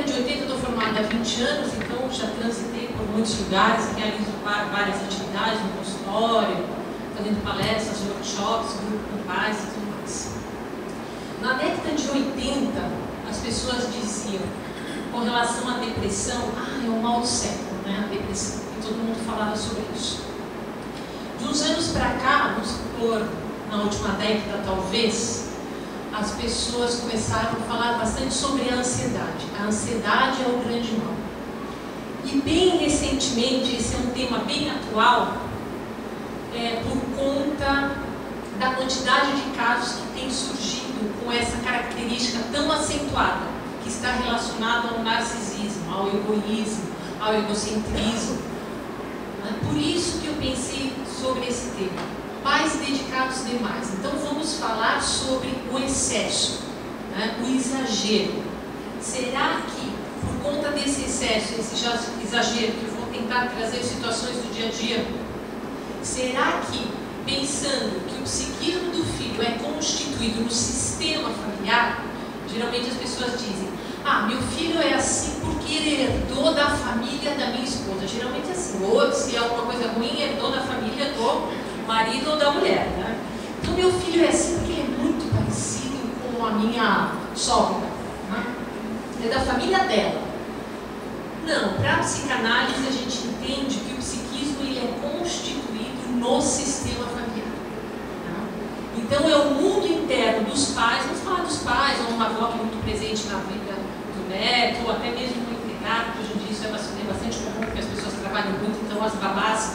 década de 80 eu estou formada há 20 anos, então já transitei por muitos lugares, realizo várias atividades no consultório, fazendo palestras, workshops, grupo com pais e tudo mais. Na década de 80, as pessoas diziam, com relação à depressão, é o mal do século, né, a depressão, e todo mundo falava sobre isso. De uns anos para cá, vamos supor, na última década talvez, as pessoas começaram a falar bastante sobre a ansiedade. A ansiedade é o grande mal. E bem recentemente, esse é um tema bem atual, por conta da quantidade de casos que tem surgido com essa característica tão acentuada, que está relacionada ao narcisismo, ao egoísmo, ao egocentrismo. Por isso que eu pensei sobre esse tema. Pais dedicados demais. Então vamos falar sobre o excesso, né? O exagero. Será que, por conta desse excesso, esse exagero, que eu vou tentar trazer situações do dia a dia, será que, pensando que o psiquismo do filho é constituído no sistema familiar, geralmente as pessoas dizem, meu filho é assim porque ele herdou da família da minha esposa. Geralmente é assim, ou se é alguma coisa ruim, herdou da família do marido ou da mulher, né? Então meu filho é assim porque ele é muito parecido com a minha sogra, né? É da família dela. Não, para a psicanálise a gente entende que o psiquismo ele é constituído no sistema familiar, né? Então é o mundo interno dos pais, vamos falar dos pais, ou uma avó que é muito presente na vida do neto, ou até mesmo no empregado, que hoje em dia isso é bastante comum, porque as pessoas trabalham muito, então as babás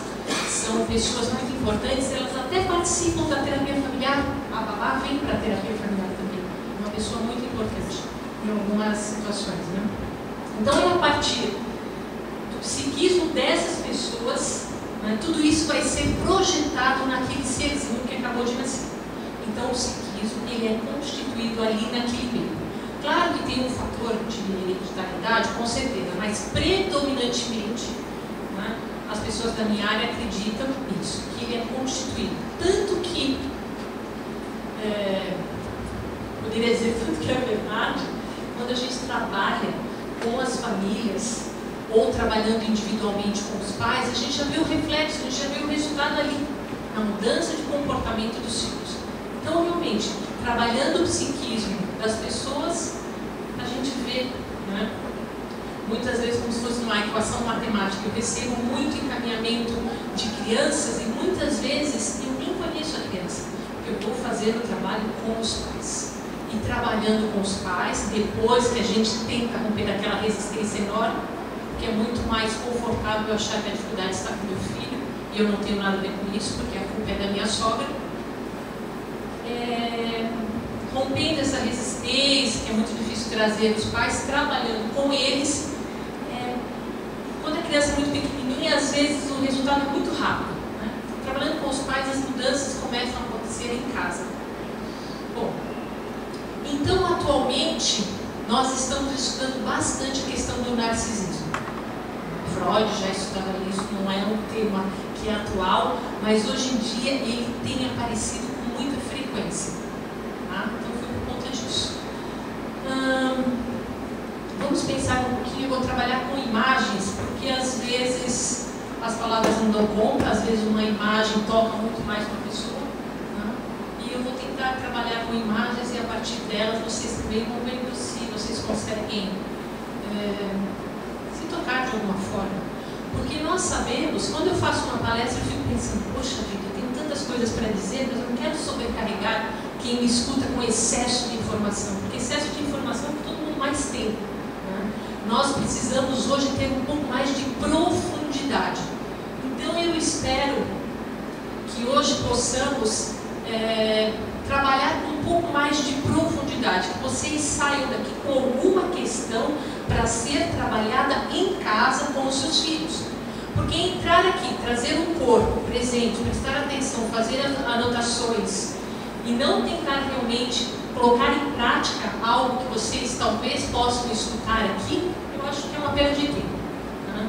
são pessoas muito importantes, elas até participam da terapia familiar. A babá vem para a terapia familiar também, uma pessoa muito importante em algumas situações, né? Então é a partir do psiquismo dessas pessoas, né, tudo isso vai ser projetado naquele serzinho que acabou de nascer. Então o psiquismo ele é constituído ali naquele meio. Claro que tem um fator de hereditariedade, com certeza, mas predominantemente, né, as pessoas da minha área acreditam nisso, que ele é constituído. Tanto que, poderia dizer tanto que é verdade, quando a gente trabalha com as famílias, ou trabalhando individualmente com os pais, a gente já vê o reflexo, a gente já vê o resultado ali, na mudança de comportamento dos filhos. Então, realmente, trabalhando o psiquismo das pessoas, a gente vê, né, muitas vezes como se fosse uma equação matemática. Eu recebo muito encaminhamento de crianças e muitas vezes eu nem conheço a criança, porque eu vou fazer o trabalho com os pais. E trabalhando com os pais, depois que a gente tenta romper aquela resistência enorme, que é muito mais confortável eu achar que a dificuldade está com meu filho, e eu não tenho nada a ver com isso, porque a culpa é da minha sogra. Rompendo essa resistência, que é muito difícil trazer os pais, trabalhando com eles. Quando a criança é muito pequenininha, às vezes o resultado é muito rápido, né? Trabalhando com os pais, as mudanças começam a acontecer em casa. Bom, então atualmente nós estamos estudando bastante a questão do narcisismo. Freud já estudava isso, não é um tema que é atual, mas hoje em dia ele tem aparecido com muita frequência, tá? Então foi por conta disso. Vamos pensar um pouquinho, eu vou trabalhar com imagens, porque às vezes as palavras não dão conta, às vezes uma imagem toca muito mais uma pessoa, né? E eu vou tentar trabalhar com imagens e a partir delas vocês também vão ver se vocês conseguem se tocar de alguma forma. Porque nós sabemos, quando eu faço uma palestra eu fico pensando, poxa vida, eu tenho tantas coisas para dizer, mas eu não quero sobrecarregar quem me escuta com excesso de informação, porque excesso de informação é o que todo mundo mais tem, né? Nós precisamos hoje ter um pouco mais de profundidade. Então eu espero que hoje possamos trabalhar com um pouco mais de profundidade, que vocês saiam daqui com alguma questão para ser trabalhada em casa com os seus filhos. Porque entrar aqui, trazer um corpo presente, prestar atenção, fazer anotações e não tentar realmente colocar em prática algo que vocês talvez possam escutar aqui, eu acho que é uma perda de tempo, né?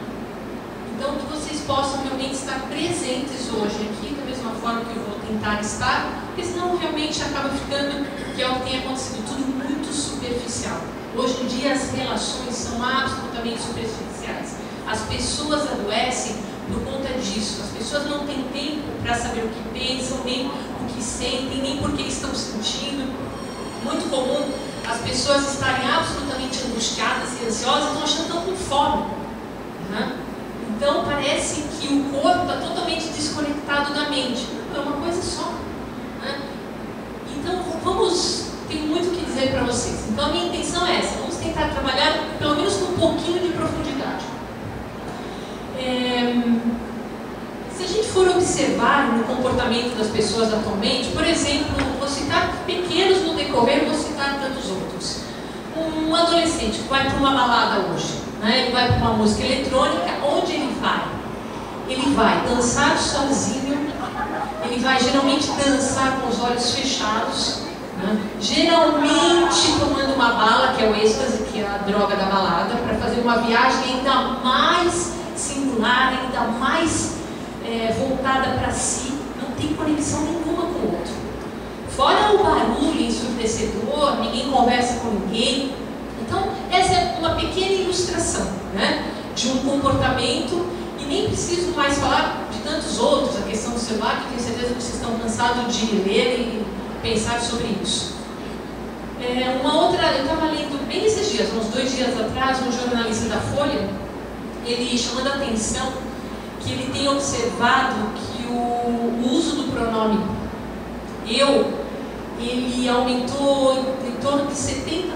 Então que vocês possam realmente estar presentes hoje aqui, da mesma forma que eu vou tentar estar, porque senão realmente acaba ficando, que é o que tem acontecido, tudo muito superficial. Hoje em dia as relações são absolutamente superficiais. As pessoas adoecem por conta disso. As pessoas não têm tempo para saber o que pensam, nem o que sentem, nem por que estão sentindo. Muito comum as pessoas estarem absolutamente angustiadas e ansiosas e estão achando que estão com fome. Né? Então parece que o corpo está totalmente desconectado da mente. É uma coisa só. Né? Então tenho muito o que dizer para vocês. Então a minha intenção é essa. Vamos tentar trabalhar pelo menos com um pouquinho de profundidade. Se a gente for observar no comportamento das pessoas atualmente, por exemplo, vou citar pequenos no decorrer, vou citar tantos outros. Um adolescente que vai para uma balada hoje, né? Ele vai para uma música eletrônica, onde ele vai? Ele vai dançar sozinho, ele vai geralmente dançar com os olhos fechados, né? Geralmente tomando uma bala, que é o êxtase, que é a droga da balada, para fazer uma viagem ainda mais singular, ainda mais voltada para si, não tem conexão nenhuma com o outro. Fora o barulho ensurdecedor, ninguém conversa com ninguém. Então, essa é uma pequena ilustração, né, de um comportamento, e nem preciso mais falar de tantos outros, a questão do celular, que tenho certeza que vocês estão cansados de ler e pensar sobre isso. Uma outra, eu estava lendo bem esses dias, uns 2 dias atrás, um jornalista da Folha, ele chamando a atenção que ele tem observado que o uso do pronome eu, ele aumentou em torno de 70%,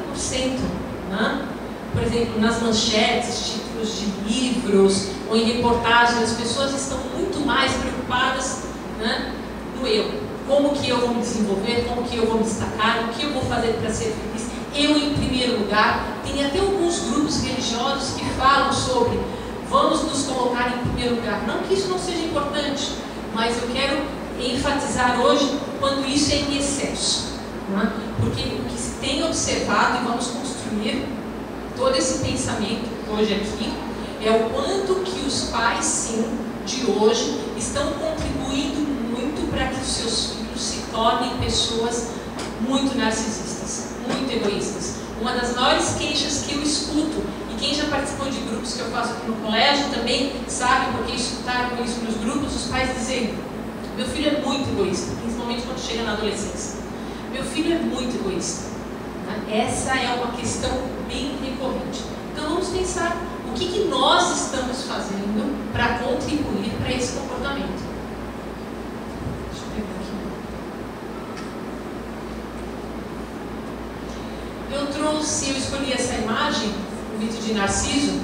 né? Por exemplo, nas manchetes, títulos de livros ou em reportagens, as pessoas estão muito mais preocupadas, né, no eu. Como que eu vou me desenvolver, como que eu vou me destacar, o que eu vou fazer para ser feliz. Eu em primeiro lugar. Tem até alguns grupos religiosos que falam sobre vamos nos colocar em primeiro lugar. Não que isso não seja importante, mas eu quero enfatizar hoje quando isso é em excesso, né? Porque o que se tem observado, e vamos construir todo esse pensamento hoje aqui, é o quanto que os pais, sim, de hoje, estão contribuindo muito para que os seus filhos se tornem pessoas muito narcisistas, muito egoístas. Uma das maiores queixas que eu escuto, e quem já participou de grupos que eu faço aqui no colégio também sabe, porque escutaram isso nos grupos, os pais dizem: meu filho é muito egoísta, principalmente quando chega na adolescência. Meu filho é muito egoísta. Essa é uma questão bem recorrente. Então vamos pensar o que nós estamos fazendo para contribuir para esse comportamento. Deixa eu pegar aqui. Eu escolhi essa imagem, o mito de Narciso.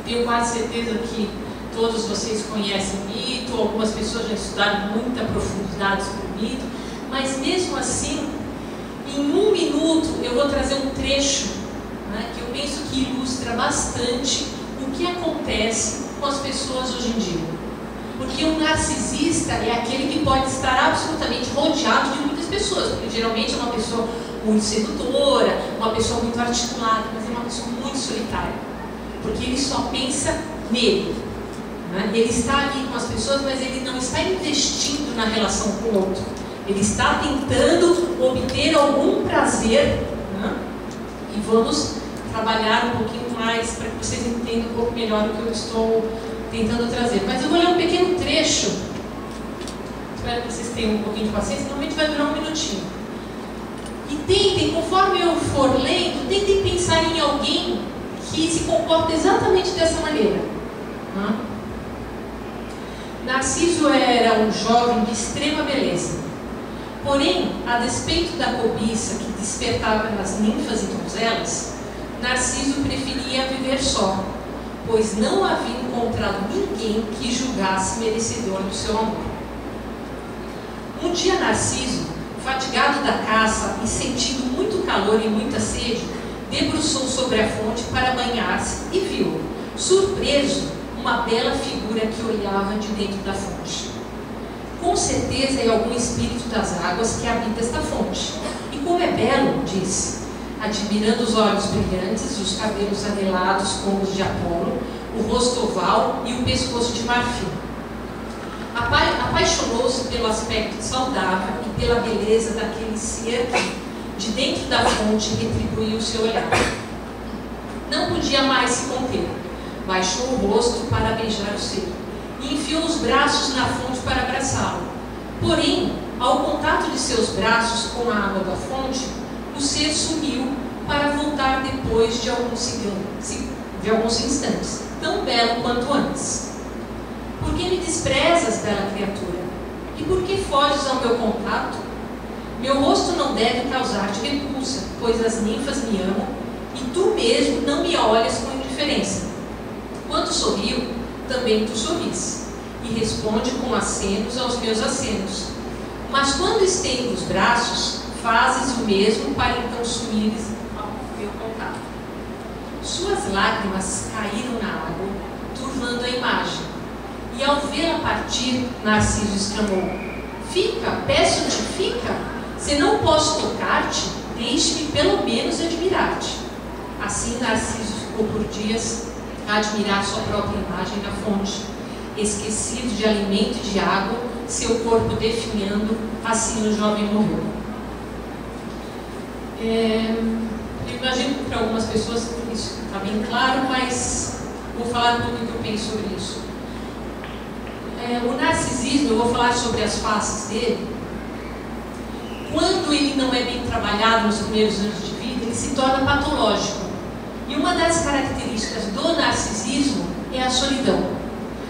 Tenho quase certeza que todos vocês conhecem o mito, algumas pessoas já estudaram muita profundidade sobre o mito, mas mesmo assim, em 1 minuto eu vou trazer um trecho, né, que eu penso que ilustra bastante o que acontece com as pessoas hoje em dia. Porque um narcisista é aquele que pode estar absolutamente rodeado de muitas pessoas, porque geralmente é uma pessoa muito sedutora, uma pessoa muito articulada, mas é uma pessoa muito solitária, porque ele só pensa nele. Ele está ali com as pessoas, mas ele não está investindo na relação com o outro. Ele está tentando obter algum prazer, né? E vamos trabalhar um pouquinho mais para que vocês entendam um pouco melhor o que eu estou tentando trazer. Mas eu vou ler um pequeno trecho. Espero que vocês tenham um pouquinho de paciência, normalmente vai durar 1 minutinho. E tentem, conforme eu for lendo, tentem pensar em alguém que se comporta exatamente dessa maneira, né? Narciso era um jovem de extrema beleza. Porém, a despeito da cobiça que despertava nas ninfas e donzelas, Narciso preferia viver só, pois não havia encontrado ninguém que julgasse merecedor do seu amor. Um dia Narciso, fatigado da caça e sentindo muito calor e muita sede, debruçou sobre a fonte para banhar-se e viu, surpreso, uma bela figura que olhava de dentro da fonte. Com certeza é algum espírito das águas que habita esta fonte. E como é belo, disse, admirando os olhos brilhantes, os cabelos anelados como os de Apolo, o rosto oval e o pescoço de marfim. Apaixonou-se pelo aspecto saudável e pela beleza daquele ser de dentro da fonte retribuiu o seu olhar. Não podia mais se conter. Baixou o rosto para beijar o seio e enfiou os braços na fonte para abraçá-lo. Porém, ao contato de seus braços com a água da fonte, o ser sumiu para voltar depois de alguns instantes, tão belo quanto antes. Por que me desprezas, bela criatura? E por que foges ao meu contato? Meu rosto não deve causar-te repulsa, pois as ninfas me amam e tu mesmo não me olhas com indiferença. Quando sorrio, também tu sorris e responde com acenos aos meus acenos. Mas quando estendo os braços, fazes o mesmo para então sumires ao meu contato. Suas lágrimas caíram na água, turvando a imagem. E ao vê-la partir, Narciso exclamou: Fica, peço-te, fica. Se não posso tocar-te, deixe-me pelo menos admirar-te. Assim Narciso ficou por dias a admirar sua própria imagem na fonte, esquecido de alimento e de água, seu corpo definhando, assim o jovem morreu. Eu imagino que para algumas pessoas isso está bem claro, mas vou falar um pouco o que eu penso sobre isso. O narcisismo, eu vou falar sobre as faces dele. Quando ele não é bem trabalhado nos primeiros anos de vida, ele se torna patológico. E uma das características do narcisismo é a solidão.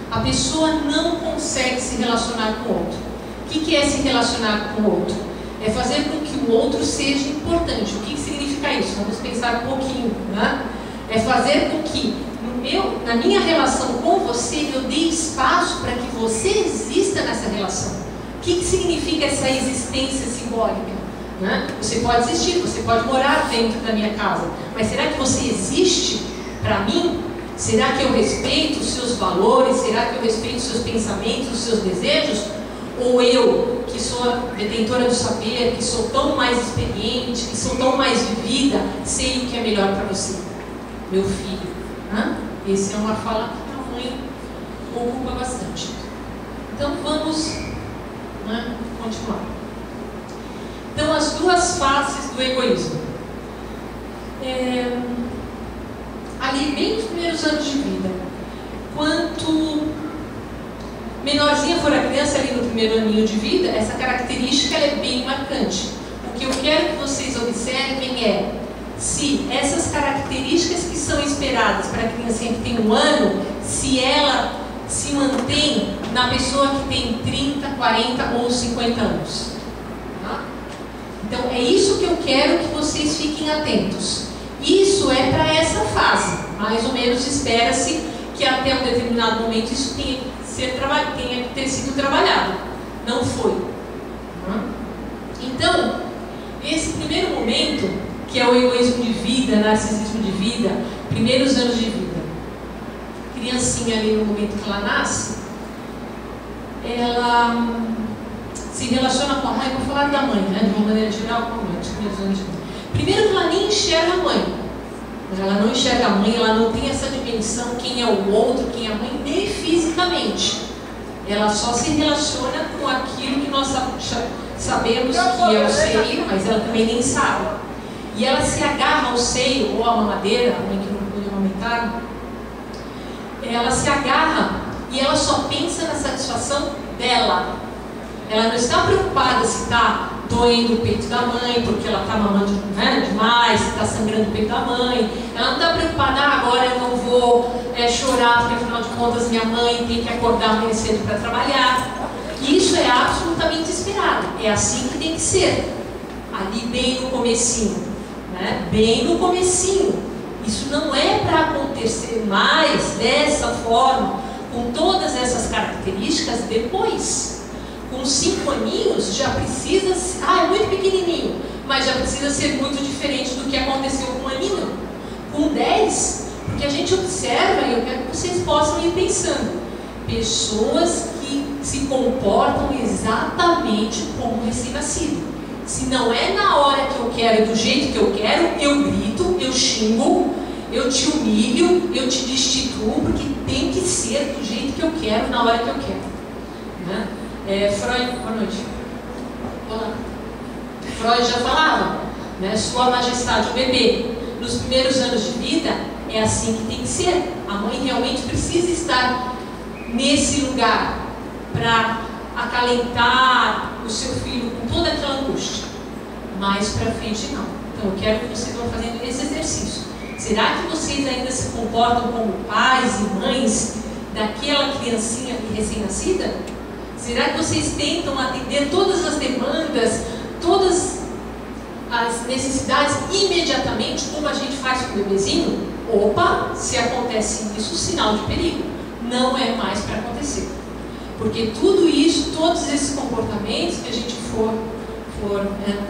A pessoa não consegue se relacionar com o outro. O que é se relacionar com o outro? É fazer com que o outro seja importante. O que significa isso? Vamos pensar um pouquinho, né? É fazer com que na minha relação com você, eu dê espaço para que você exista nessa relação. O que significa essa existência simbólica? Né? Você pode existir, você pode morar dentro da minha casa, mas será que você existe para mim? Será que eu respeito os seus valores? Será que eu respeito os seus pensamentos, os seus desejos? Ou eu, que sou a detentora do saber, que sou tão mais experiente, que sou tão mais vivida, sei o que é melhor para você? Meu filho. Né? Essa é uma fala que a mãe ocupa bastante. Então vamos continuar. Então, as duas faces do egoísmo. Ali, bem nos primeiros anos de vida, quanto menorzinha for a criança ali no primeiro aninho de vida, essa característica ela é bem marcante. O que eu quero que vocês observem é se essas características que são esperadas para a criancinha que tem 1 ano, se ela se mantém na pessoa que tem 30, 40 ou 50 anos. Tá? Então, é isso que eu quero que vocês fiquem atentos. Isso é para essa fase. Mais ou menos espera-se que até um determinado momento isso tenha que ter sido trabalhado. Não foi. Então, esse primeiro momento, que é o egoísmo de vida, narcisismo de vida, primeiros anos de vida, criancinha ali no momento que ela nasce, ela se relaciona com a mãe. Vou falar da mãe, né, de uma maneira geral, com a mãe, nos primeiros anos de vida. Primeiro que ela nem enxerga a mãe. Ela não enxerga a mãe, ela não tem essa dimensão, quem é o outro, quem é a mãe, nem fisicamente. Ela só se relaciona com aquilo que nós sabemos que é o seio, mas ela também nem sabe. E ela se agarra ao seio, ou à mamadeira, a mãe que não pôde amamentar, ela se agarra e ela só pensa na satisfação dela. Ela não está preocupada se está doendo o peito da mãe, porque ela está mamando demais, se está sangrando o peito da mãe. Ela não está preocupada, agora eu não vou chorar, porque afinal de contas minha mãe tem que acordar amanhã cedo para trabalhar. E isso é absolutamente esperado. É assim que tem que ser. Ali bem no comecinho. Né? Bem no comecinho. Isso não é para acontecer mais dessa forma, com todas essas características depois. Com 5 aninhos já precisa, é muito pequenininho, mas já precisa ser muito diferente do que aconteceu com 1 aninho. Com 10, porque a gente observa, e eu quero que vocês possam ir pensando, pessoas que se comportam exatamente como recém-nascido. Se não é na hora que eu quero, do jeito que eu quero, eu grito, eu xingo, eu te humilho, eu te destituo, porque tem que ser do jeito que eu quero, na hora que eu quero. Né? Freud, boa noite. Olá. Freud já falava, né? Sua Majestade, o bebê, nos primeiros anos de vida, é assim que tem que ser. A mãe realmente precisa estar nesse lugar para acalentar o seu filho com toda aquela angústia. Mais para frente não. Então eu quero que vocês vão fazendo esse exercício. Será que vocês ainda se comportam como pais e mães daquela criancinha recém-nascida? Será que vocês tentam atender todas as demandas, todas as necessidades imediatamente, como a gente faz com o bebezinho? Opa, se acontece isso, sinal de perigo. Não é mais para acontecer. Porque tudo isso, todos esses comportamentos que a gente for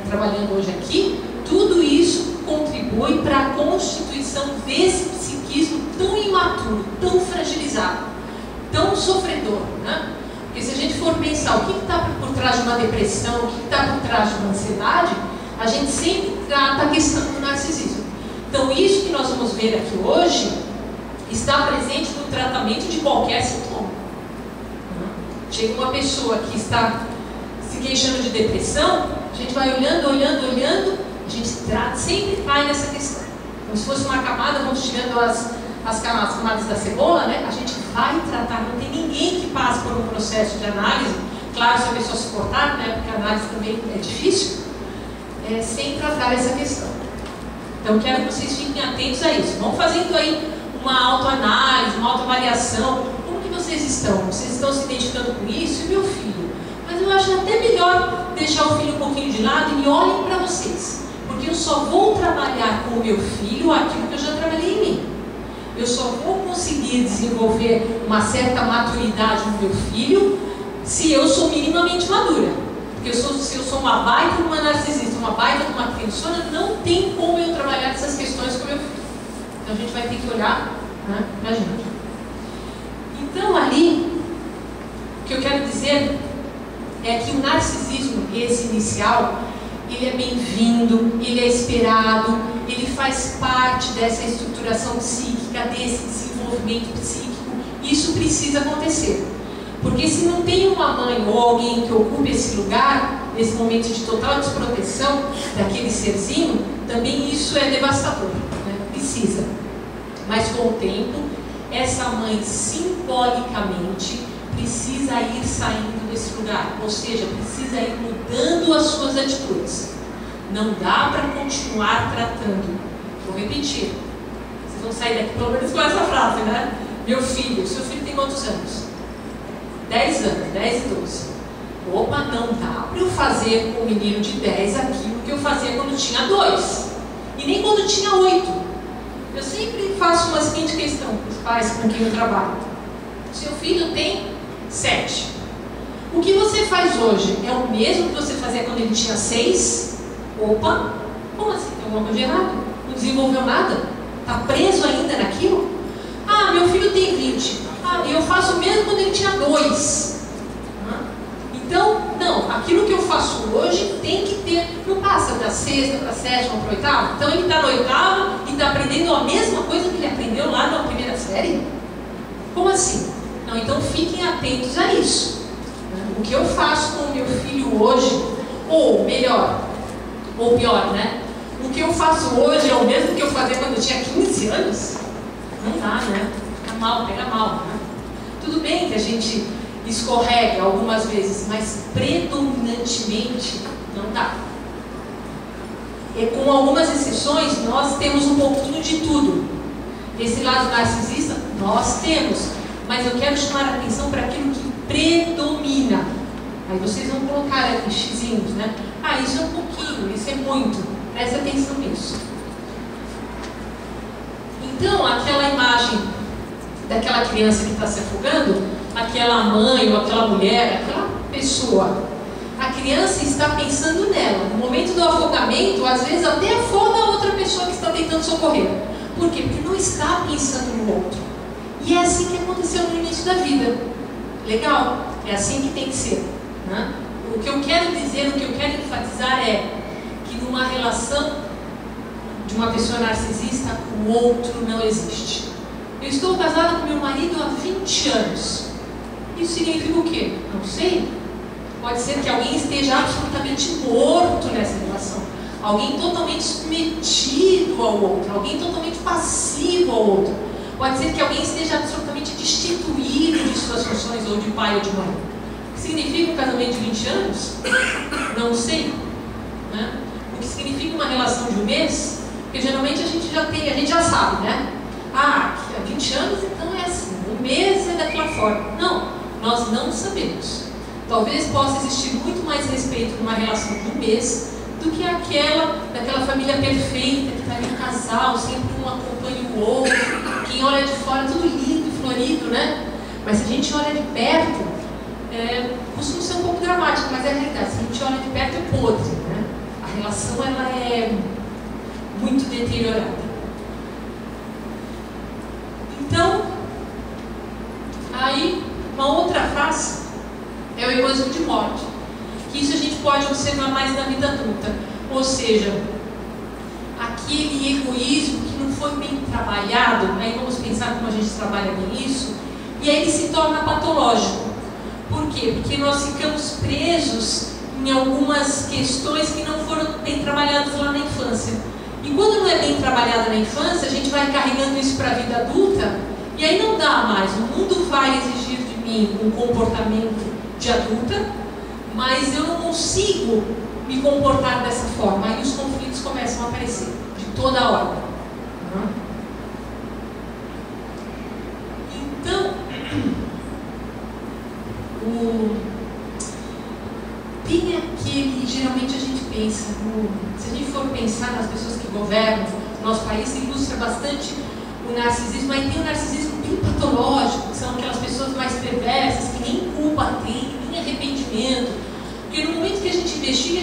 trabalhando hoje aqui, tudo isso contribui para a constituição desse psiquismo tão imaturo, tão fragilizado, tão sofredor, né? Porque se a gente for pensar o que está por trás de uma depressão, o que está por trás de uma ansiedade, a gente sempre trata a questão do narcisismo. Então isso que nós vamos ver aqui hoje está presente no tratamento de qualquer sintoma. Chega uma pessoa que está se queixando de depressão, a gente vai olhando, a gente sempre cai nessa questão. Como se fosse uma camada, vamos tirando as camadas da cebola, né? A gente vai tratar, não tem ninguém que passe por um processo de análise, claro, se a pessoa se cortar, né? Porque a análise também é difícil, sem tratar essa questão. Então quero que vocês fiquem atentos a isso. Vão fazendo aí uma autoanálise, uma autoavaliação. Como que vocês estão? Vocês estão se identificando com isso? E meu filho? Mas eu acho até melhor deixar o filho um pouquinho de lado e olhem para vocês. Porque eu só vou trabalhar com o meu filho aquilo que eu já trabalhei em mim. Eu só vou conseguir desenvolver uma certa maturidade no meu filho se eu sou minimamente madura. Porque se eu sou uma baita de uma narcisista, uma baita de uma criançona, não tem como eu trabalhar essas questões com o meu filho. Então a gente vai ter que olhar, né, pra gente. Então ali, o que eu quero dizer é que o narcisismo, esse inicial, ele é bem-vindo, ele é esperado, ele faz parte dessa estruturação psíquica, desse desenvolvimento psíquico. Isso precisa acontecer. Porque se não tem uma mãe ou alguém que ocupe esse lugar, nesse momento de total desproteção daquele serzinho, também isso é devastador, né? Precisa. Mas com o tempo, essa mãe simbolicamente precisa ir saindo desse lugar, ou seja, precisa ir mudando as suas atitudes. Não dá para continuar tratando. Vou repetir. Vocês vão sair daqui pelo menos com essa frase, né? Meu filho, seu filho tem quantos anos? 10 anos, 10 e 12. Opa, não dá para eu fazer com um menino de 10 aquilo que eu fazia quando tinha 2. E nem quando tinha 8. Eu sempre faço uma seguinte questão para os pais com quem eu trabalho. Seu filho tem 7. O que você faz hoje é o mesmo que você fazia quando ele tinha 6? Opa, como assim? Tem alguma coisa de errado? Não desenvolveu nada? Está preso ainda naquilo? Ah, meu filho tem 20. Ah, eu faço o mesmo quando ele tinha 2. Então, não, aquilo que eu faço hoje tem que ter, não passa da 6ª para a 7ª para a 8ª. Então ele está no 8º e está aprendendo a mesma coisa que ele aprendeu lá na primeira série? Como assim? Não, então fiquem atentos a isso. O que eu faço com o meu filho hoje, ou melhor, ou pior, né? O que eu faço hoje é o mesmo que eu fazia quando eu tinha 15 anos? Não dá, né? Fica mal, pega mal, né? Tudo bem que a gente escorrega algumas vezes, mas predominantemente não dá. E com algumas exceções, nós temos um pouquinho de tudo. Esse lado narcisista, nós temos. Mas eu quero chamar a atenção para aquilo que predomina. Aí vocês vão colocar aqui xizinhos, né? Ah, isso é um pouquinho, isso é muito. Presta atenção nisso. Então, aquela imagem daquela criança que está se afogando, aquela mãe ou aquela mulher, aquela pessoa, a criança está pensando nela. No momento do afogamento, às vezes até afoga a outra pessoa que está tentando socorrer. Por quê? Porque não está pensando no outro. E é assim que aconteceu no início da vida. Legal? É assim que tem que ser, né? O que eu quero dizer, o que eu quero enfatizar é que numa relação de uma pessoa narcisista, o outro não existe. Eu estou casada com meu marido há 20 anos. Isso significa o quê? Não sei. Pode ser que alguém esteja absolutamente morto nessa relação. alguém totalmente submetido ao outro, alguém totalmente passivo ao outro. Pode ser que alguém esteja absolutamente destituído de suas funções, ou de pai ou de mãe. O que significa um casamento de 20 anos? Não sei. Né? O que significa uma relação de um mês? Porque geralmente a gente já sabe, né? Ah, há 20 anos então é assim, um mês é daquela forma. Não, nós não sabemos. Talvez possa existir muito mais respeito numa relação de um mês do que daquela família perfeita, que está ali um casal, sempre um acompanha o outro, quem olha de fora tudo lindo e florido, né? Mas se a gente olha de perto, costuma ser um pouco dramático, mas é a realidade. Se a gente olha de perto é podre, né? A relação ela é muito deteriorada. Então, aí uma outra face é o egoísmo de morte, que isso a gente pode observar mais na vida adulta, ou seja, aquele egoísmo que não foi bem trabalhado, aí vamos pensar como a gente trabalha bem isso, e aí ele se torna patológico. Por quê? Porque nós ficamos presos em algumas questões que não foram bem trabalhadas lá na infância. E quando não é bem trabalhada na infância, a gente vai carregando isso para a vida adulta, e aí não dá mais. O mundo vai exigir de mim um comportamento de adulta, mas eu não consigo me comportar dessa forma. Aí os conflitos começam a aparecer, de toda a ordem. Então, tem aquele, geralmente a gente pensa, se a gente for pensar nas pessoas que governam o nosso país, ilustra bastante o narcisismo. Aí tem o narcisismo bem patológico, que são aquelas pessoas mais perversas, que nem culpa tem, nem arrependimento. Porque no momento que a gente investiga.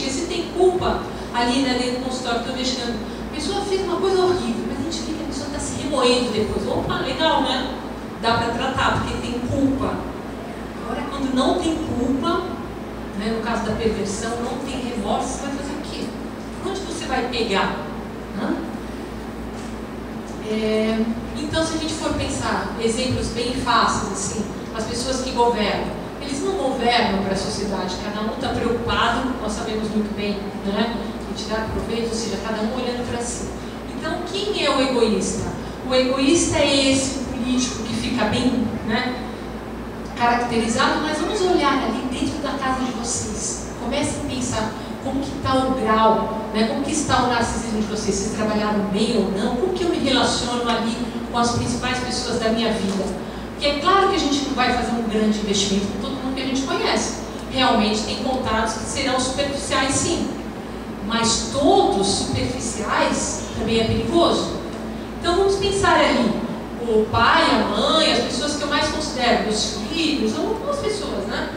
Se tem culpa ali, né, dentro do consultório, estou investigando, a pessoa fez uma coisa horrível, mas a gente vê que a pessoa está se remoendo depois. Opa, legal, né? Dá para tratar, porque tem culpa. Agora, quando não tem culpa, né, no caso da perversão, não tem remorso, você vai fazer o quê? Onde você vai pegar? Então, se a gente for pensar exemplos bem fáceis, assim, as pessoas que governam, eles não governam para a sociedade, cada um está preocupado, nós sabemos muito bem, né, em tirar proveito, ou seja, cada um olhando para si. Então, quem é o egoísta? O egoísta é esse político que fica bem, né, caracterizado, mas vamos olhar ali dentro da casa de vocês. Comecem a pensar como que está o grau, né, como que está o narcisismo de vocês, vocês trabalharam bem ou não, como que eu me relaciono ali com as principais pessoas da minha vida. Porque é claro que a gente não vai fazer um grande investimento com todo mundo que a gente conhece. Realmente tem contatos que serão superficiais, sim. Mas todos superficiais também é perigoso. Então vamos pensar ali, o pai, a mãe, as pessoas que eu mais considero, meus filhos, algumas pessoas, né?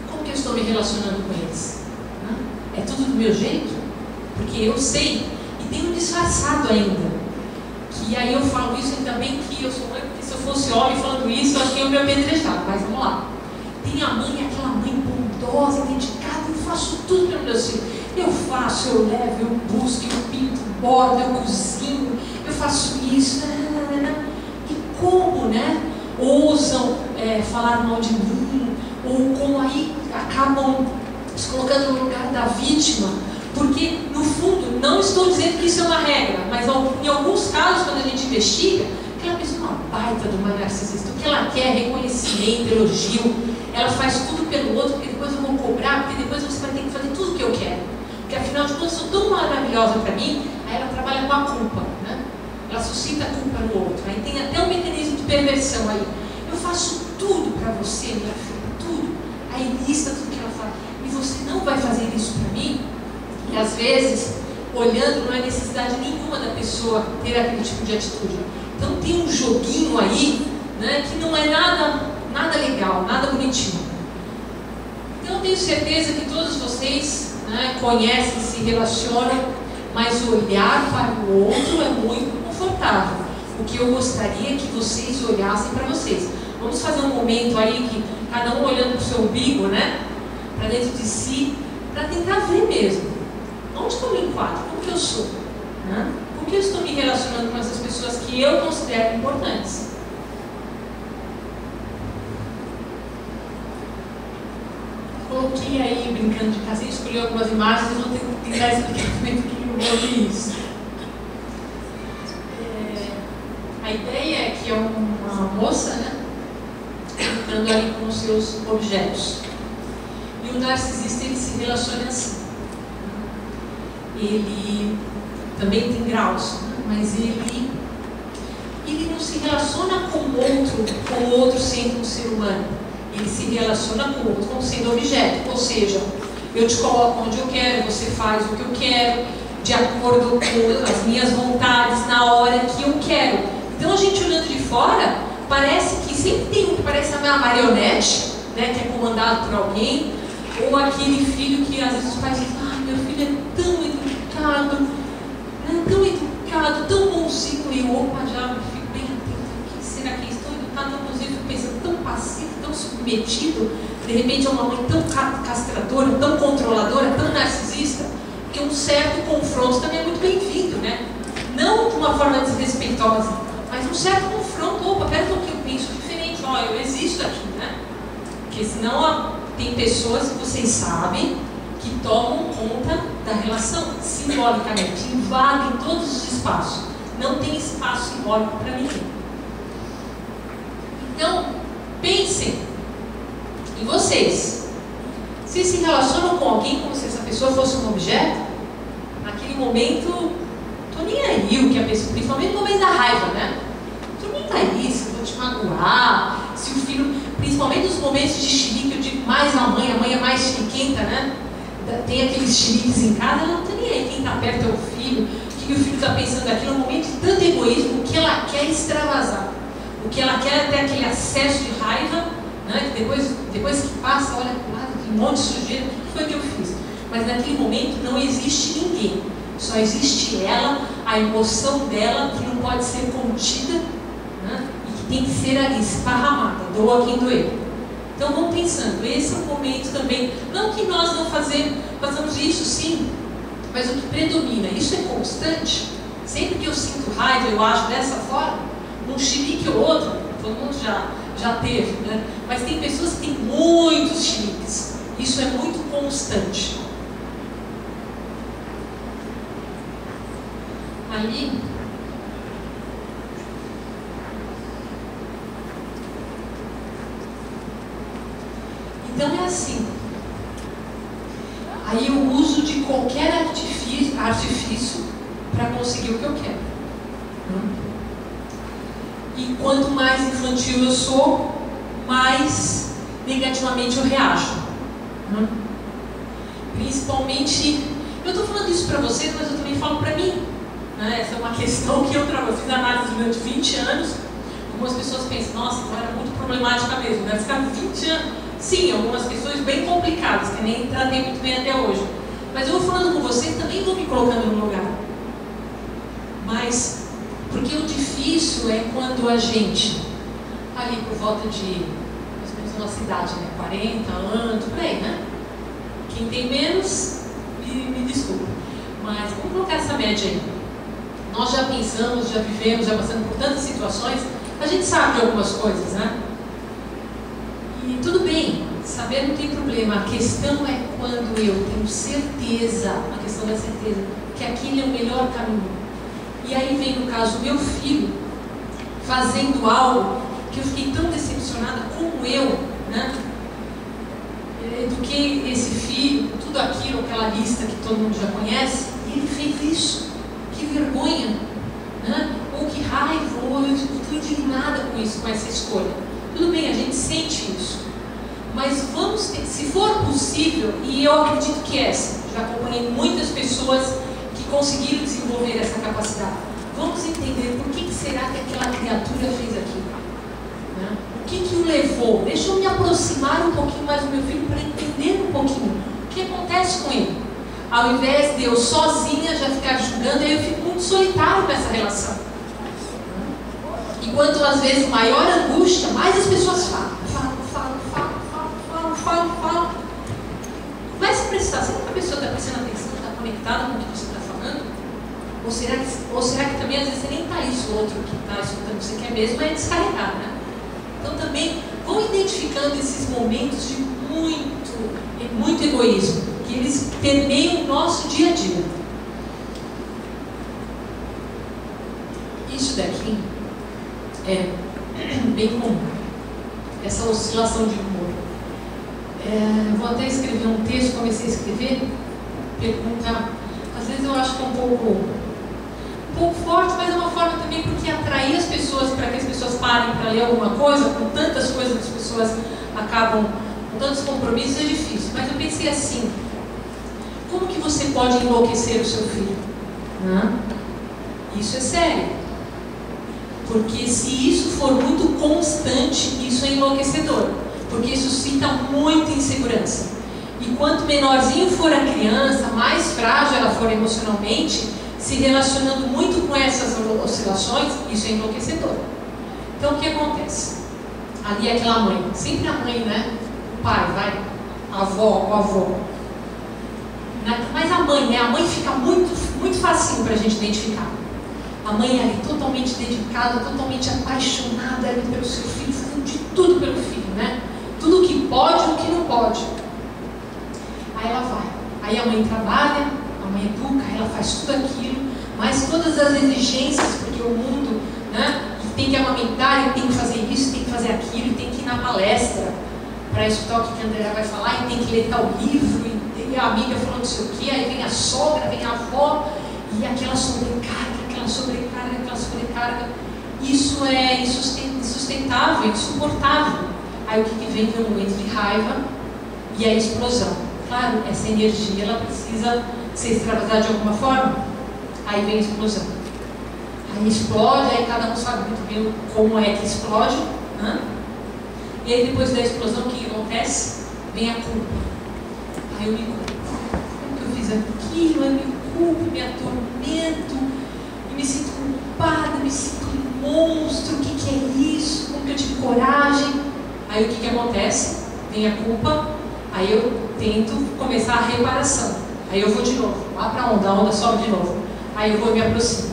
Como que eu estou me relacionando com eles? É tudo do meu jeito? Porque eu sei, e tem um disfarçado ainda. Que aí eu falo isso ainda bem que eu sou mãe, porque se eu fosse homem falando isso, eu acho que eu me apedrejar. Mas vamos lá. Tem a mãe, aquela mãe bondosa, dedicada, eu faço tudo para meus filhos. Eu faço, eu levo, eu busco, eu pinto, bordo, eu cozinho, eu faço isso. E como, né? Ousam falar mal de mim, ou como aí acabam se colocando no lugar da vítima. Porque, no fundo, não estou dizendo que isso é uma regra, mas em alguns casos, quando a gente investiga, aquela pessoa é uma baita de uma narcisista. O que ela quer é reconhecimento, elogio. Ela faz tudo pelo outro, porque depois eu vou cobrar, porque depois você vai ter que fazer tudo o que eu quero. Porque, afinal de contas, eu sou tão maravilhosa para mim. Aí ela trabalha com a culpa, né? Ela suscita a culpa no outro. Aí tem até um mecanismo de perversão aí. Eu faço tudo para você, minha filha, tudo. Aí lista tudo que ela fala. E você não vai fazer isso para mim? E às vezes, olhando, não é necessidade nenhuma da pessoa ter aquele tipo de atitude. Então tem um joguinho aí, né, que não é nada legal, nada bonitinho. Então eu tenho certeza que todos vocês, né, conhecem, se relacionam, mas olhar para o outro é muito confortável. O que eu gostaria é que vocês olhassem para vocês. Vamos fazer um momento aí que cada um olhando para o seu umbigo, né, para dentro de si, para tentar ver mesmo. Onde que eu me enquadro? Como que eu sou? Como que eu estou me relacionando com essas pessoas que eu considero importantes? Coloquei aí brincando de casinha, escolhi algumas imagens e vou tentar explicar também por que eu vi isso. A ideia é que é uma moça, né, entrando ali com os seus objetos. E o narcisista, ele se relaciona assim. Ele também tem graus, né, mas ele não se relaciona com o outro sendo um ser humano. Ele se relaciona com o outro como sendo objeto. Ou seja, eu te coloco onde eu quero, você faz o que eu quero, de acordo com as minhas vontades, na hora que eu quero. Então a gente olhando de fora, parece que sempre tem um que parece uma marionete, né, que é comandado por alguém, ou aquele filho que às vezes os pais dizem, meu filho é tão educado, né, tão bonzinho, e opa, já fico bem atento, será que é isso? Tão educado, tão bonzinho, fico pensando, tão passivo, tão submetido, de repente é uma mãe tão castradora, tão controladora, tão narcisista, porque um certo confronto também é muito bem-vindo, né? Não de uma forma desrespeitosa, mas um certo confronto. Opa, pera um pouquinho, eu penso diferente, eu existo aqui, né? Porque senão tem pessoas que vocês sabem que tomam conta da relação simbolicamente, invadem todos os espaços, não tem espaço simbólico para ninguém. Então, pensem em vocês. Se se relacionam com alguém como se essa pessoa fosse um objeto, naquele momento, tô nem aí o que a pessoa, principalmente no momento da raiva, né? Tô nem aí se eu vou te magoar, se o filho, principalmente nos momentos de chilique, eu digo mais a mãe é mais chiliquenta, né? Tem aqueles chiliques em casa, ela não tá nem aí, quem está perto é o filho, o que o filho está pensando aqui, é um momento de tanto egoísmo, o que ela quer extravasar, o que ela quer é ter aquele acesso de raiva, né, que depois que passa, olha para o lado, tem um monte de sujeira, o que foi que eu fiz? Mas naquele momento não existe ninguém, só existe ela, a emoção dela, que não pode ser contida, né, e que tem que ser ali, esparramada, doa quem doer. Então vamos pensando, esse é o momento também, não que nós não façamos isso sim, mas o que predomina, isso é constante, sempre que eu sinto raiva, eu acho dessa forma, um chilique ou outro, todo mundo já teve, né? Mas tem pessoas que têm muitos chiliques, isso é muito constante. Ali, então é assim, aí eu uso de qualquer artifício para conseguir o que eu quero. E quanto mais infantil eu sou, mais negativamente eu reajo. Principalmente, eu estou falando isso para vocês, mas eu também falo para mim. Essa é uma questão que eu fiz análise durante 20 anos. Algumas pessoas pensam, nossa, então era muito problemática mesmo, deve ficar 20 anos. Sim, algumas questões bem complicadas, que nem tratei muito bem até hoje. Mas eu vou falando com vocês, também vou me colocando no lugar. Mas, porque o difícil é quando a gente, ali por volta de, mais ou menos a nossa idade, né, 40 anos, por aí, né? Quem tem menos, me desculpa. Mas vamos colocar essa média aí. Nós já pensamos, já vivemos, já passamos por tantas situações, a gente sabe de algumas coisas, né? E tudo bem, saber não tem problema. A questão é quando eu tenho certeza, a questão da certeza, que aquele é o melhor caminho. E aí vem, no caso, meu filho fazendo algo que eu fiquei tão decepcionada como eu, né? Do que esse filho, tudo aquilo, aquela lista que todo mundo já conhece, e ele fez isso. Que vergonha, né? Ou que raiva, ou eu estou indignada com isso, com essa escolha. Tudo bem, a gente sente isso, mas vamos ter, se for possível, e eu acredito que já acompanhei muitas pessoas que conseguiram desenvolver essa capacidade, vamos entender por que será que aquela criatura fez aquilo, né? O que o levou? Deixa eu me aproximar um pouquinho mais do meu filho para entender um pouquinho o que acontece com ele, ao invés de eu sozinha já ficar julgando, aí eu fico muito solitário nessa relação. Enquanto às vezes maior angústia, mais as pessoas falam. Comece a prestar, será que a pessoa está prestando atenção, está conectada com o que você está falando? Ou será que também às vezes você nem está isso, o outro que está escutando, você quer mesmo é descarregar, né? Então também vão identificando esses momentos de muito egoísmo, que eles permeiam o nosso dia a dia. Isso daqui é bem comum, essa oscilação de humor. Vou até escrever um texto, comecei a escrever, pergunta, às vezes eu acho que é um pouco forte, mas é uma forma também porque atrair as pessoas, para que as pessoas parem para ler alguma coisa, com tantas coisas que as pessoas acabam com tantos compromissos, é difícil. Mas eu pensei assim, como que você pode enlouquecer o seu filho? Isso é sério. Porque se isso for muito constante, isso é enlouquecedor. Porque isso suscita muita insegurança. E quanto menorzinho for a criança, mais frágil ela for emocionalmente, se relacionando muito com essas oscilações, isso é enlouquecedor. Então o que acontece? Ali é aquela mãe, sempre a mãe, né? O pai, vai, a avó, o avô. Mas a mãe, né? A mãe fica muito facinho para a gente identificar. A mãe ali totalmente dedicada, totalmente apaixonada ali pelo seu filho, fazendo de tudo pelo filho, né? Tudo que pode e o que não pode. Aí ela vai. Aí a mãe trabalha, a mãe educa, ela faz tudo aquilo, mas todas as exigências, porque o mundo, né? Tem que amamentar, e tem que fazer isso, tem que fazer aquilo, e tem que ir na palestra para escutar o que a Andrea vai falar, e tem que ler tal livro, e a amiga falando não sei o quê, aí vem a sogra, vem a avó, e aquela sobrecarga. Isso é insustentável, insuportável. Aí o que vem é um momento de raiva e a explosão. Claro, essa energia ela precisa ser extravasada de alguma forma. Aí vem a explosão. Aí explode, aí cada um sabe muito bem como é que explode, né? E aí depois da explosão, o que acontece? Vem a culpa. Aí eu me culpo. Como que eu fiz aquilo? Eu me culpo, me atormento. Me sinto culpada, me sinto um monstro, o que é isso? Como que eu tive coragem? Aí o que acontece? Vem a culpa, aí eu tento começar a reparação. Aí eu vou de novo, lá para a onda sobe de novo. Aí eu vou e me aproximo,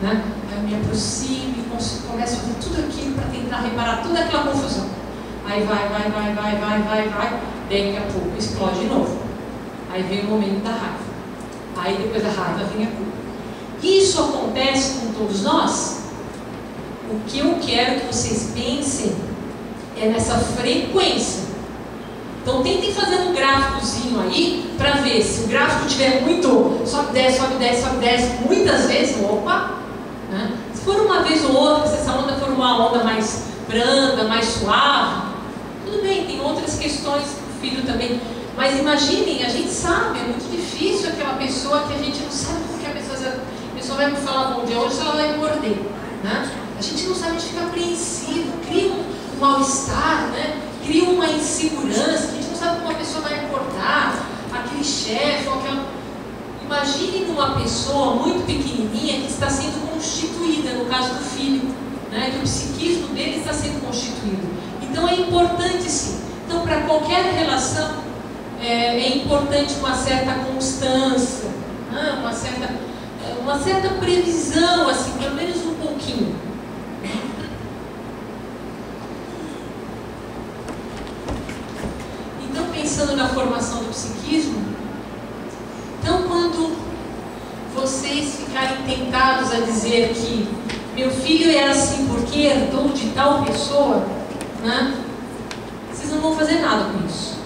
né? Aí eu me aproximo e começo a fazer tudo aquilo para tentar reparar toda aquela confusão. Aí vai, daqui a pouco explode de novo. Aí vem o momento da raiva. Aí depois da raiva vem a culpa. Isso acontece com todos nós? O que eu quero que vocês pensem é nessa frequência. Então tentem fazer um gráficozinho aí para ver se o gráfico tiver muito sobe, desce, muitas vezes, opa, né? Se for uma vez ou outra, se essa onda for uma onda mais branda, mais suave, tudo bem, tem outras questões do filho também. Mas imaginem, a gente sabe, é muito difícil aquela pessoa que a gente não sabe como que a pessoa vai me falar bom dia hoje, se ela vai me morder, né? A gente não sabe, a gente fica apreensivo, cria um mal-estar, né? Cria uma insegurança, a gente não sabe como a pessoa vai acordar, aquele chefe, ou aquela... Imagine uma pessoa muito pequenininha que está sendo constituída, no caso do filho, né? Que o psiquismo dele está sendo constituído. Então é importante sim. Então para qualquer relação é importante uma certa constância, né? Uma certa previsão, assim, pelo menos um pouquinho. Então, pensando na formação do psiquismo, então quando vocês ficarem tentados a dizer que meu filho é assim porque herdou de tal pessoa, né? Vocês não vão fazer nada com isso.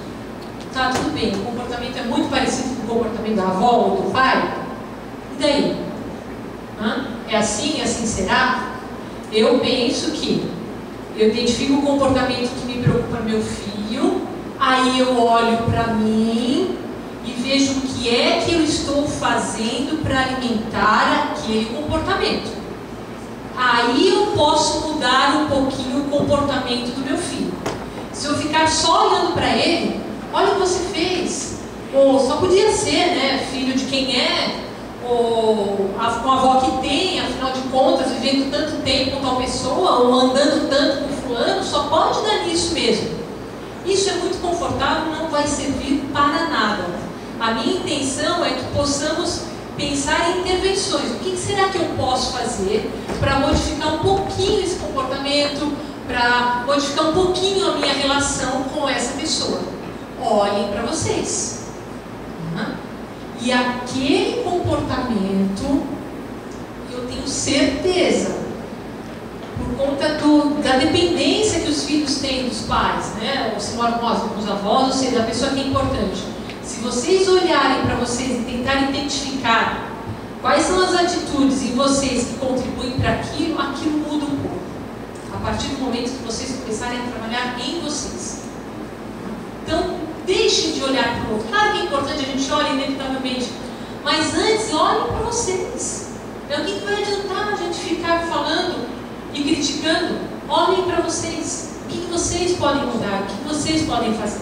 Tá, tudo bem, o comportamento é muito parecido com o comportamento da avó ou do pai. E daí? É assim será? Eu penso que eu identifico o comportamento que me preocupa no meu filho, aí eu olho para mim e vejo o que é que eu estou fazendo para alimentar aquele comportamento. Aí eu posso mudar um pouquinho o comportamento do meu filho. Se eu ficar só olhando para ele, olha o que você fez. Ou só podia ser, né, filho de quem é, ou com a avó que tem, afinal de contas, vivendo tanto tempo com tal pessoa, ou andando tanto com fulano, só pode dar nisso mesmo. Isso é muito confortável, não vai servir para nada. A minha intenção é que possamos pensar em intervenções. O que será que eu posso fazer para modificar um pouquinho esse comportamento, para modificar um pouquinho a minha relação com essa pessoa. Olhem para vocês. E aquele comportamento, eu tenho certeza, por conta da dependência que os filhos têm dos pais, né? Ou se moram com os avós, ou seja, da pessoa que é importante. Se vocês olharem para vocês e tentarem identificar quais são as atitudes em vocês que contribuem para aquilo, aquilo muda um pouco. A partir do momento que vocês começarem a trabalhar em vocês. Então, deixem de olhar para o outro. Claro que é importante, a gente olha inevitavelmente. Mas antes, olhem para vocês. Então, o que vai adiantar a gente ficar falando e criticando? Olhem para vocês. O que vocês podem mudar? O que vocês podem fazer?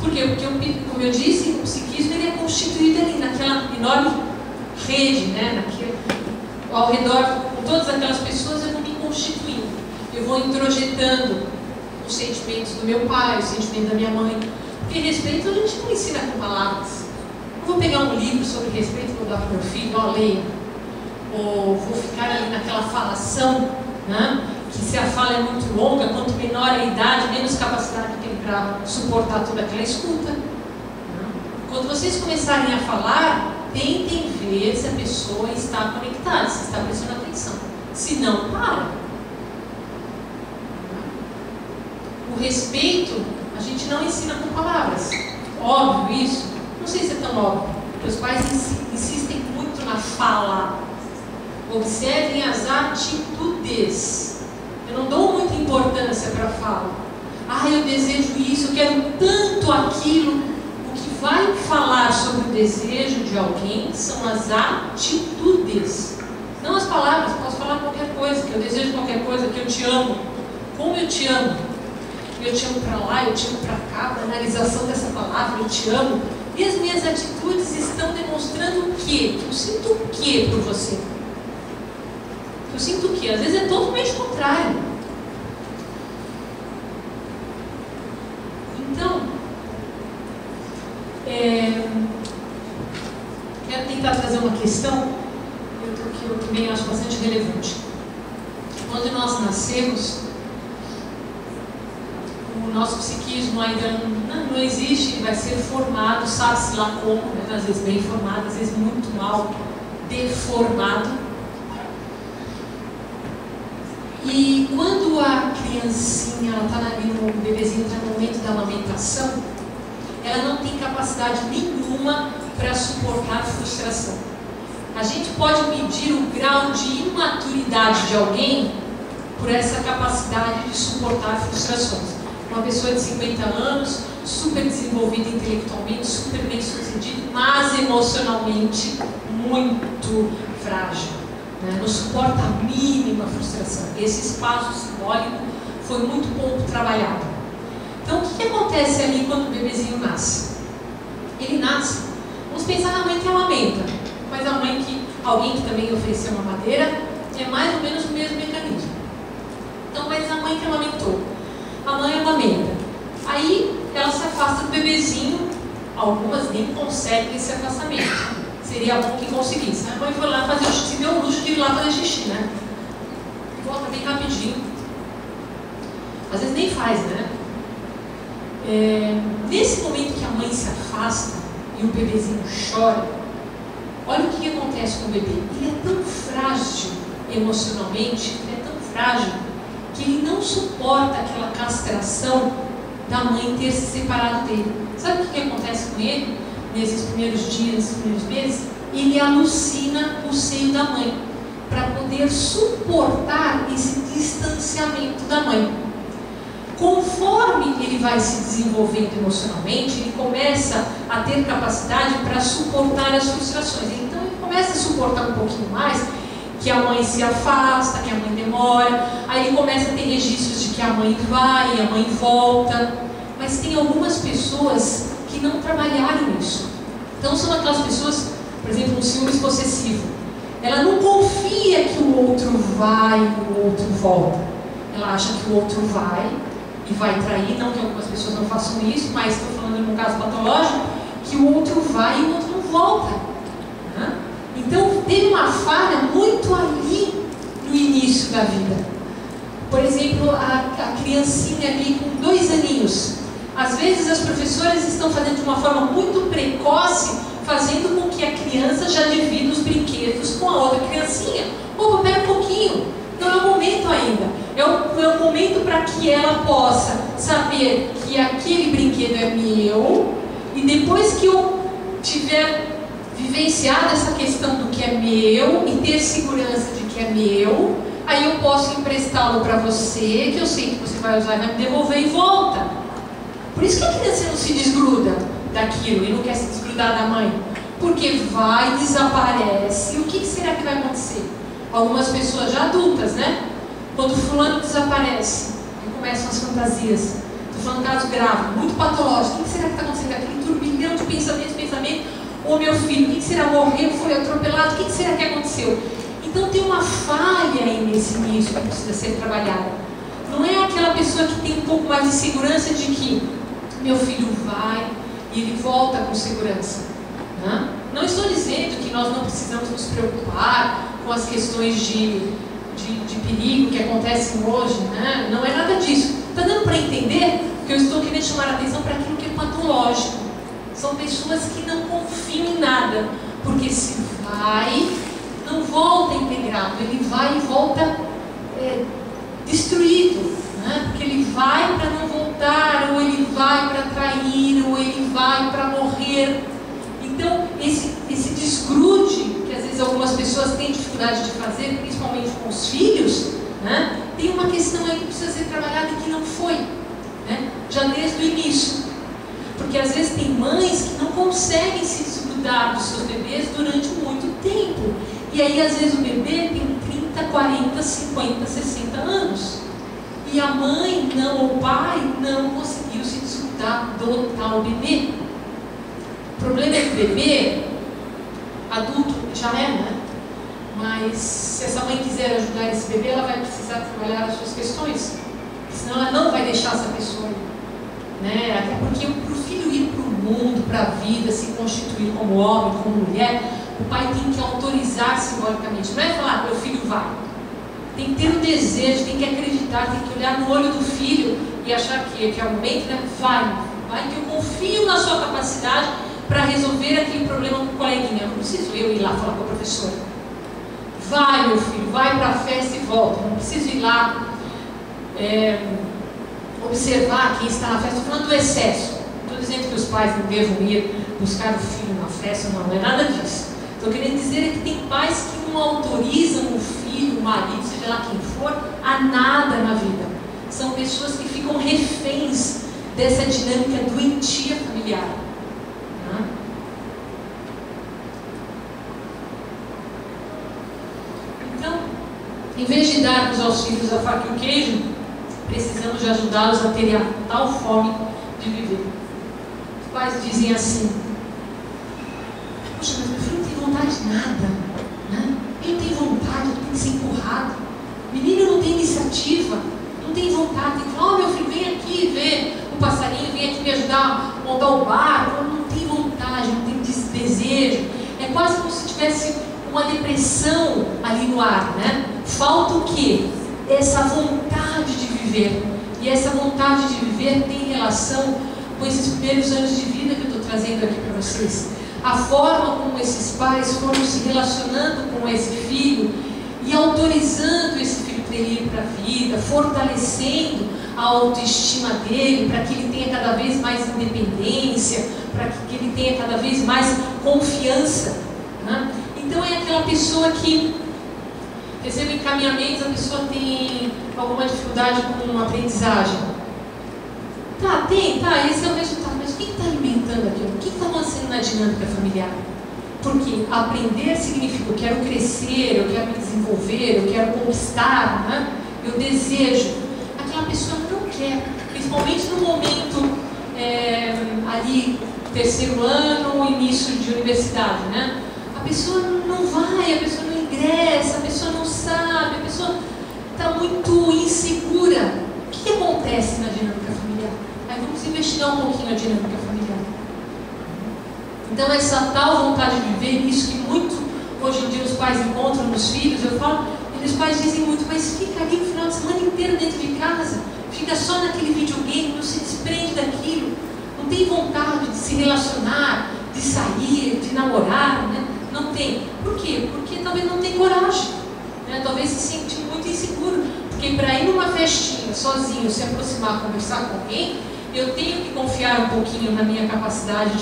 Por quê? Porque, como eu disse, o psiquismo ele é constituído ali naquela enorme rede, né? Ao redor, com todas aquelas pessoas, eu vou me constituindo. Eu vou introjetando os sentimentos do meu pai, o sentimento da minha mãe. Porque respeito a gente não ensina com palavras. Não vou pegar um livro sobre respeito e vou dar para o meu filho, ó, leia. Ou vou ficar ali naquela falação, né? Que se a fala é muito longa, quanto menor a idade, menos capacidade tem para suportar toda aquela escuta. Quando vocês começarem a falar, tentem ver se a pessoa está conectada, se está prestando atenção. Se não, para. O respeito, a gente não ensina com palavras. Óbvio isso? Não sei se é tão óbvio. Os pais insistem muito na fala. Observem as atitudes. Eu não dou muita importância para a fala. Eu desejo isso, eu quero tanto aquilo. O que vai falar sobre o desejo de alguém são as atitudes. Não as palavras. Posso falar qualquer coisa, que eu desejo qualquer coisa, que eu te amo. Como eu te amo? Eu te amo para lá, eu te amo para cá, a analisação dessa palavra, eu te amo. E as minhas atitudes estão demonstrando o quê? Que eu sinto o quê por você? Eu sinto o quê? Às vezes é totalmente contrário. Então, quero tentar trazer uma questão que eu também acho bastante relevante. Quando nós nascemos, o nosso psiquismo ainda não existe, ele vai ser formado, sabe-se lá como, né? Às vezes bem formado, às vezes muito mal deformado. E quando a criancinha está ali, o bebezinho está no momento da amamentação, ela não tem capacidade nenhuma para suportar frustração. A gente pode medir o grau de imaturidade de alguém por essa capacidade de suportar frustrações. Uma pessoa de 50 anos, super desenvolvida intelectualmente, super bem sucedida, mas emocionalmente muito frágil. Não suporta a mínima frustração. Esse espaço simbólico foi muito pouco trabalhado. Então, o que acontece ali quando o bebezinho nasce? Ele nasce, vamos pensar na mãe que amamenta, mas a mãe que, alguém que também ofereceu uma madeira, é mais ou menos o mesmo mecanismo. Então, mas a mãe que amamentou, a mãe amamenta, aí ela se afasta do bebezinho, algumas nem conseguem esse afastamento. Seria bom que conseguisse. A mãe foi lá fazer xixi, se deu o luxo de ir lá fazer xixi, né? Volta bem rapidinho. Às vezes nem faz, né? Nesse momento que a mãe se afasta e o bebezinho chora, olha o que acontece com o bebê. Ele é tão frágil emocionalmente, ele é tão frágil, que ele não suporta aquela castração da mãe ter se separado dele. Sabe o que acontece com ele? Nesses primeiros dias, nesses primeiros meses, ele alucina o seio da mãe para poder suportar esse distanciamento da mãe. Conforme ele vai se desenvolvendo emocionalmente, ele começa a ter capacidade para suportar as frustrações. Então ele começa a suportar um pouquinho mais, que a mãe se afasta, que a mãe demora, aí ele começa a ter registros de que a mãe vai, a mãe volta. Mas tem algumas pessoas que não trabalharam isso. Então são aquelas pessoas, por exemplo, um ciúmes possessivo. Ela não confia que o outro vai e o outro volta. Ela acha que o outro vai e vai trair, não que algumas pessoas não façam isso, mas estou falando num caso patológico, que o outro vai e o outro não volta. Então teve uma falha muito ali no início da vida. Por exemplo, a criancinha ali com 2 aninhos. Às vezes as professoras estão fazendo de uma forma muito precoce, fazendo com que a criança já divida os brinquedos com a outra criancinha. Opa, pega um pouquinho. Não é o momento ainda. É o momento para que ela possa saber que aquele brinquedo é meu, e depois que eu tiver vivenciado essa questão do que é meu e ter segurança de que é meu, aí eu posso emprestá-lo para você, que eu sei que você vai usar e vai me devolver e volta. Por isso que a criança não se desgruda daquilo e não quer se desgrudar da mãe. Porque vai, desaparece. E o que será que vai acontecer? Algumas pessoas já adultas, né? Quando fulano desaparece, aí começam as fantasias. Estou falando de caso grave, muito patológico. O que será que está acontecendo? Aquele turbilhão de pensamento. Ô meu filho, o que será? Morreu, foi atropelado? O que será que aconteceu? Então tem uma falha aí nesse início que precisa ser trabalhada. Não é aquela pessoa que tem um pouco mais de segurança de que meu filho vai e ele volta com segurança. Não estou dizendo que nós não precisamos nos preocupar com as questões de perigo que acontecem hoje, né? Não é nada disso. Está dando para entender que eu estou querendo chamar a atenção para aquilo que é patológico. São pessoas que não confiam em nada, porque se vai, não volta integrado, ele vai e volta destruído, né? Porque ele vai para não voltar, ou ele vai para trair, ou ele vai para morrer. Então, esse desgrude que às vezes algumas pessoas têm dificuldade de fazer, principalmente com os filhos, né? Tem uma questão aí que precisa ser trabalhada e que não foi, né? Já desde o início. Porque às vezes tem mães que não conseguem se desgrudar dos seus bebês durante muito tempo. E aí às vezes o bebê tem 30, 40, 50, 60 anos. E a mãe não, ou o pai não conseguiu se desgrudar do tal bebê. O problema é que o bebê, adulto já é, né? Mas se essa mãe quiser ajudar esse bebê, ela vai precisar trabalhar as suas questões. Senão ela não vai deixar essa pessoa, né? Até porque para o filho ir para o mundo, para a vida, se constituir como homem, como mulher, o pai tem que autorizar simbolicamente. Não é falar, meu filho vai. Tem que ter um desejo, tem que acreditar, tem que olhar no olho do filho e achar que é o momento, né? Vai que eu confio na sua capacidade para resolver aquele problema com o coleguinha. Não preciso eu ir lá falar com a professora. Vai, meu filho, vai para a festa e volta. Não preciso ir lá observar quem está na festa. Estou falando do excesso. Não estou dizendo que os pais não devam ir buscar o filho na festa, não é nada disso. Estou querendo dizer que tem pais que não autorizam o filho, o marido, seja lá quem for, a nada na vida. São pessoas que ficam reféns dessa dinâmica doentia familiar. Então, em vez de darmos aos filhos a faca e o queijo, precisamos de ajudá-los a terem a tal fome de viver. Os pais dizem assim: poxa, mas meu filho não tem vontade de nada, né? Ele não tem vontade, ele tem que ser empurrado. O menino não tem iniciativa, não tem vontade. Tem que falar: meu filho, vem aqui ver o passarinho, vem aqui me ajudar a montar o barco. Não tem vontade, não tem desejo. É quase como se tivesse uma depressão ali no ar, né? Falta o quê? Essa vontade de viver. E essa vontade de viver tem relação com esses primeiros anos de vida que eu estou trazendo aqui para vocês. A forma como esses pais foram se relacionando com esse filho e autorizando esse filho para ele ir para a vida, fortalecendo a autoestima dele, para que ele tenha cada vez mais independência, para que ele tenha cada vez mais confiança, né? Então é aquela pessoa que recebe encaminhamentos, a pessoa tem alguma dificuldade com a aprendizagem. Esse é o resultado, mas o que está alimentando aquilo? O que está acontecendo na dinâmica familiar? Porque aprender significa: eu quero crescer, eu quero me desenvolver, eu quero conquistar, né? Eu desejo. Aquela pessoa não quer, principalmente no momento ali, terceiro ano, início de universidade, né? A pessoa não vai, a pessoa não ingressa, a pessoa não sabe, a pessoa está muito insegura. O que acontece na dinâmica familiar? Aí vamos investigar um pouquinho a dinâmica familiar. Então essa tal vontade de viver, isso que muito hoje em dia os pais encontram nos filhos, eu falo, E os pais dizem muito, mas fica ali o final de semana inteiro dentro de casa, fica só naquele videogame, não se desprende daquilo, não tem vontade de se relacionar, de sair, de namorar, né? Não tem. Por quê? Porque talvez não tem coragem, né? Talvez se sente muito inseguro, porque para ir numa festinha sozinho, se aproximar, conversar com alguém, eu tenho que confiar um pouquinho na minha capacidade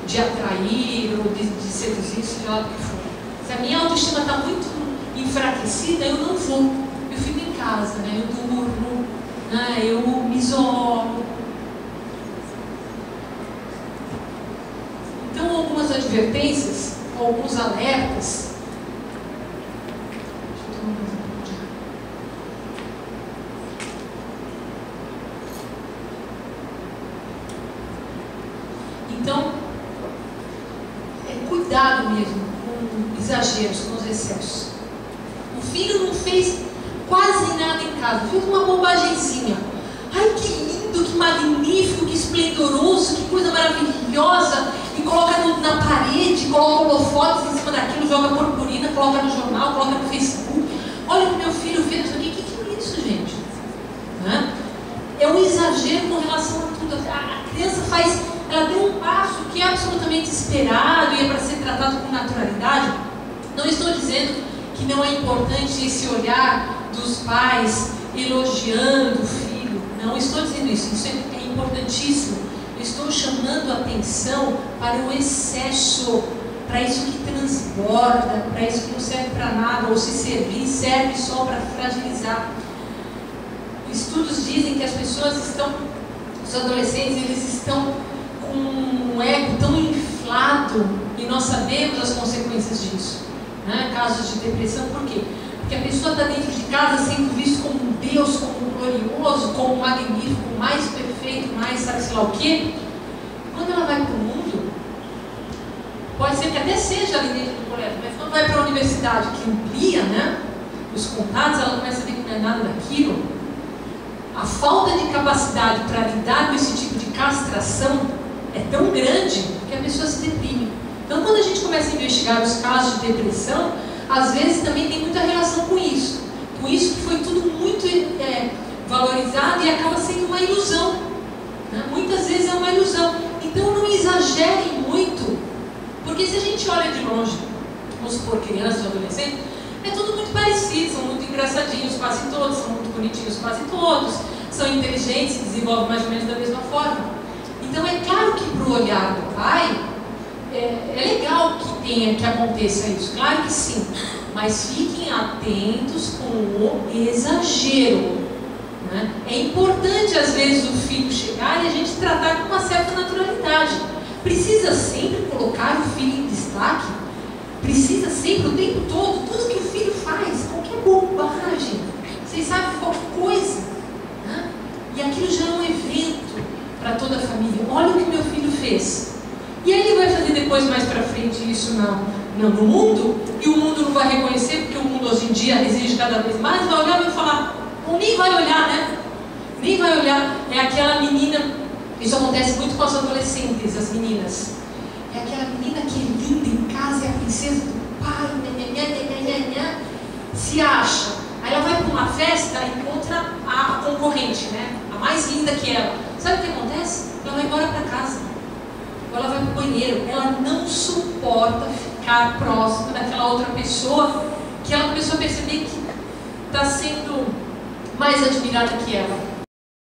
de atrair ou de seduzir, seja lá o que for. Se a minha autoestima está muito enfraquecida, eu não vou, eu fico em casa, né? Eu durmo, né? Eu me isolo. Então, algumas advertências, alguns alertas. Então, cuidado mesmo com exageros, com os excessos. O filho não fez quase nada em casa, fez uma bobagemzinha. Ai, que lindo, que magnífico, que esplendoroso, que coisa maravilhosa. E coloca na parede, coloca holofotes em cima daquilo, joga purpurina, coloca no jornal, coloca no Facebook. Olha o que meu filho fez, isso aqui. Que é isso, gente? Né? É um exagero com relação a tudo. A criança faz, ela deu um passo que é absolutamente esperado e é para ser tratado com naturalidade. Não estou dizendo que não é importante esse olhar dos pais elogiando o filho. Não estou dizendo isso. Isso é importantíssimo. Estou chamando a atenção para o excesso, para isso que transborda, para isso que não serve para nada, ou se servir, serve só para fragilizar. Estudos dizem que as pessoas estão, os adolescentes, eles estão com um ego tão inflado, e nós sabemos as consequências disso, né? Casos de depressão, por quê? Porque a pessoa está dentro de casa sendo visto como um Deus, como um glorioso, como um magnífico, mais perfeito, mais sabe-se lá o quê? Quando ela vai para o mundo, pode ser que até seja ali dentro do colégio, mas quando vai para a universidade, que amplia, né, os contatos, ela começa a ver que não é nada daquilo. A falta de capacidade para lidar com esse tipo de castração é tão grande que a pessoa se deprime. Então, quando a gente começa a investigar os casos de depressão, às vezes também tem muita relação com isso que foi tudo muito valorizado e acaba sendo uma ilusão, né? Muitas vezes é uma ilusão. Então não exagerem muito, porque se a gente olha de longe, vamos supor, crianças ou adolescentes, é tudo muito parecido, são muito engraçadinhos quase todos, são muito bonitinhos quase todos, são inteligentes, se desenvolvem mais ou menos da mesma forma. Então é claro que para o olhar do pai, é legal que aconteça isso, claro que sim, mas fiquem atentos com o exagero, né? É importante às vezes o filho chegar e a gente tratar com uma certa naturalidade. Precisa sempre colocar o filho em destaque? Precisa sempre, o tempo todo, tudo que o filho faz, qualquer bobagem, vocês sabem, qualquer coisa, né? E aquilo já é um evento para toda a família. Olha o que meu filho fez. E aí ele vai fazer depois, mais para frente, isso no mundo, e o mundo não vai reconhecer, porque o mundo hoje em dia exige cada vez mais, vai olhar e vai falar, ou nem vai olhar, né? Nem vai olhar. É aquela menina, isso acontece muito com as adolescentes, as meninas. É aquela menina que é linda em casa, é a princesa do pai, se acha. Aí ela vai para uma festa e encontra a concorrente, né? A mais linda que ela. Sabe o que acontece? Ela vai embora para casa. Ou ela vai para o banheiro. Ela não suporta ficar próxima daquela outra pessoa que ela começou a perceber que está sendo mais admirada que ela.